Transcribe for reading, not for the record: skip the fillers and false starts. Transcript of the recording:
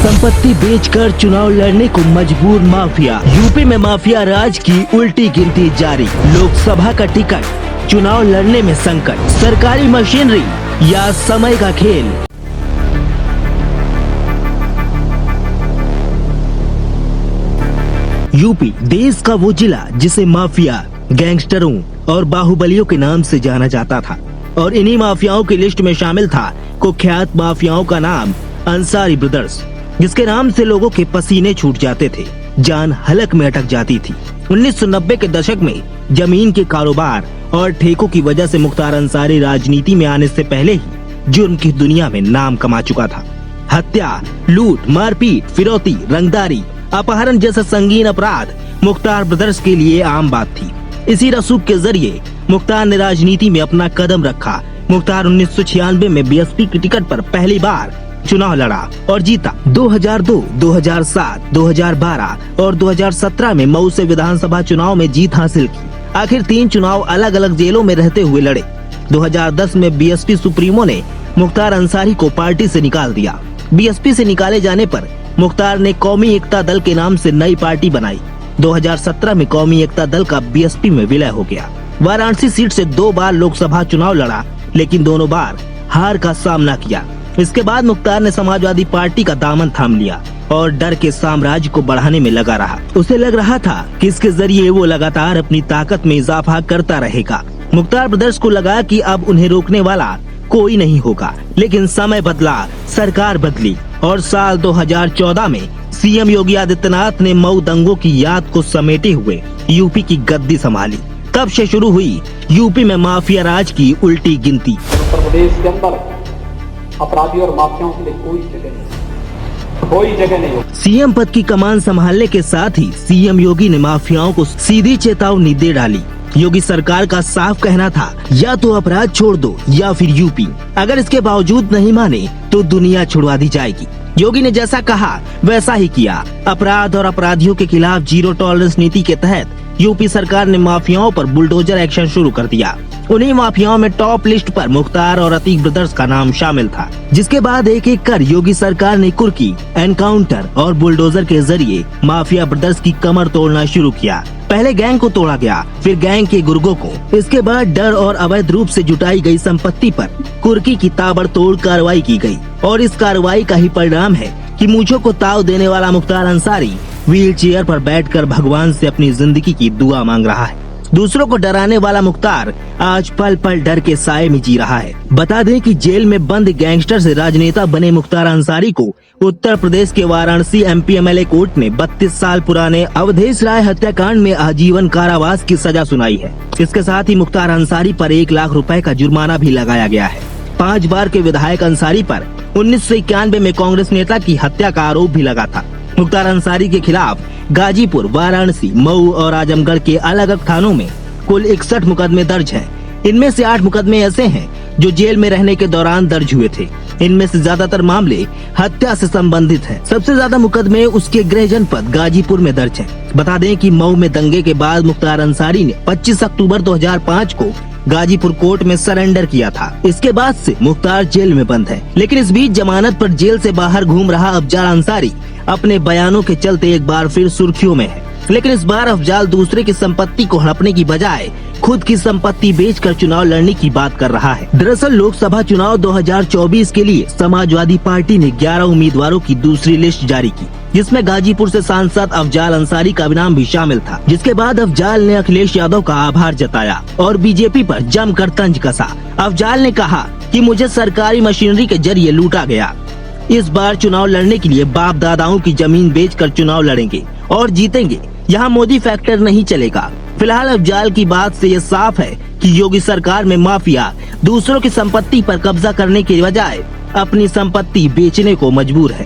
संपत्ति बेचकर चुनाव लड़ने को मजबूर माफिया। यूपी में माफिया राज की उल्टी गिनती जारी। लोकसभा का टिकट, चुनाव लड़ने में संकट, सरकारी मशीनरी या समय का खेल। यूपी देश का वो जिला जिसे माफिया, गैंगस्टरों और बाहुबलियों के नाम से जाना जाता था, और इन्हीं माफियाओं की लिस्ट में शामिल था कुख्यात माफियाओं का नाम अंसारी ब्रदर्स, जिसके नाम से लोगों के पसीने छूट जाते थे, जान हलक में अटक जाती थी। 1990 के दशक में जमीन के कारोबार और ठेकों की वजह से मुख्तार अंसारी राजनीति में आने से पहले ही जुर्म की दुनिया में नाम कमा चुका था। हत्या, लूट, मारपीट, फिरौती, रंगदारी, अपहरण जैसा संगीन अपराध मुख्तार ब्रदर्स के लिए आम बात थी। इसी रसूख के जरिए मुख्तार ने राजनीति में अपना कदम रखा। मुख्तार 1996 में बीएसपी की टिकट पर पहली बार चुनाव लड़ा और जीता। 2002, 2007, 2012 और 2017 में मऊ से विधानसभा चुनाव में जीत हासिल की। आखिर 3 चुनाव अलग अलग जेलों में रहते हुए लड़े। 2010 में बीएसपी सुप्रीमो ने मुख्तार अंसारी को पार्टी से निकाल दिया। बीएसपी से निकाले जाने पर मुख्तार ने कौमी एकता दल के नाम से नई पार्टी बनाई। 2017 में कौमी एकता दल का बीएसपी में विलय हो गया। वाराणसी सीट से 2 बार लोकसभा चुनाव लड़ा, लेकिन दोनों बार हार का सामना किया। इसके बाद मुख्तार ने समाजवादी पार्टी का दामन थाम लिया और डर के साम्राज्य को बढ़ाने में लगा रहा। उसे लग रहा था कि इसके जरिए वो लगातार अपनी ताकत में इजाफा करता रहेगा। मुख्तार ब्रदर्स को लगा कि अब उन्हें रोकने वाला कोई नहीं होगा, लेकिन समय बदला, सरकार बदली और साल 2014 में सीएम योगी आदित्यनाथ ने मऊ दंगों की याद को समेटे हुए यूपी की गद्दी संभाली। तब से शुरू हुई यूपी में माफिया राज की उल्टी गिनती। उत्तर प्रदेश के अंदर अपराधियों और माफियाओं के लिए कोई जगह नहीं। सीएम पद की कमान संभालने के साथ ही सीएम योगी ने माफियाओं को सीधी चेतावनी दे डाली। योगी सरकार का साफ कहना था, या तो अपराध छोड़ दो या फिर यूपी। अगर इसके बावजूद नहीं माने तो दुनिया छुड़वा दी जाएगी। योगी ने जैसा कहा वैसा ही किया। अपराध और अपराधियों के खिलाफ जीरो टॉलरेंस नीति के तहत यूपी सरकार ने माफियाओं पर बुलडोजर एक्शन शुरू कर दिया। उन्हीं माफियाओं में टॉप लिस्ट पर मुख्तार और अतीक ब्रदर्स का नाम शामिल था, जिसके बाद एक एक कर योगी सरकार ने कुर्की, एनकाउंटर और बुलडोजर के जरिए माफिया ब्रदर्स की कमर तोड़ना शुरू किया। पहले गैंग को तोड़ा गया, फिर गैंग के गुर्गों को। इसके बाद डर और अवैध रूप से जुटाई गई संपत्ति पर कुर्की की ताबड़तोड़ कार्रवाई की गई, और इस कार्रवाई का ही परिणाम है कि मूंछों को ताव देने वाला मुख्तार अंसारी व्हील चेयर पर बैठकर भगवान से अपनी जिंदगी की दुआ मांग रहा है। दूसरों को डराने वाला मुख्तार आज पल पल डर के साए में जी रहा है। बता दें कि जेल में बंद गैंगस्टर से राजनेता बने मुख्तार अंसारी को उत्तर प्रदेश के वाराणसी एमपी एमएलए कोर्ट ने 32 साल पुराने अवधेश राय हत्याकांड में आजीवन कारावास की सजा सुनाई है। इसके साथ ही मुख्तार अंसारी पर 1 लाख रुपए का जुर्माना भी लगाया गया है। 5 बार के विधायक अंसारी पर 1991 में कांग्रेस नेता की हत्या का आरोप भी लगा था। मुख्तार अंसारी के खिलाफ गाजीपुर, वाराणसी, मऊ और आजमगढ़ के अलग अलग थानों में कुल 61 मुकदमे दर्ज हैं। इनमें से 8 मुकदमे ऐसे हैं जो जेल में रहने के दौरान दर्ज हुए थे। इनमें से ज्यादातर मामले हत्या से संबंधित हैं। सबसे ज्यादा मुकदमे उसके गृह जनपद गाजीपुर में दर्ज हैं। बता दें कि मऊ में दंगे के बाद मुख्तार अंसारी ने 25 अक्टूबर 2005 को गाजीपुर कोर्ट में सरेंडर किया था। इसके बाद से मुख्तार जेल में बंद है, लेकिन इस बीच जमानत पर जेल से बाहर घूम रहा अफजाल अंसारी अपने बयानों के चलते एक बार फिर सुर्खियों में है। लेकिन इस बार अफजाल दूसरे की संपत्ति को हड़पने की बजाय खुद की संपत्ति बेचकर चुनाव लड़ने की बात कर रहा है। दरअसल लोकसभा चुनाव 2024 के लिए समाजवादी पार्टी ने 11 उम्मीदवारों की दूसरी लिस्ट जारी की, जिसमें गाजीपुर से सांसद अफजाल अंसारी का नाम भी शामिल था। जिसके बाद अफजाल ने अखिलेश यादव का आभार जताया और बीजेपी पर जमकर तंज कसा। अफजाल ने कहा कि मुझे सरकारी मशीनरी के जरिए लूटा गया। इस बार चुनाव लड़ने के लिए बाप दादाओं की जमीन बेचकर चुनाव लड़ेंगे और जीतेंगे। यहाँ मोदी फैक्टर नहीं चलेगा। फिलहाल अफजाल की बात से ये साफ है कि योगी सरकार में माफिया दूसरों की संपत्ति पर कब्जा करने के बजाय अपनी संपत्ति बेचने को मजबूर है।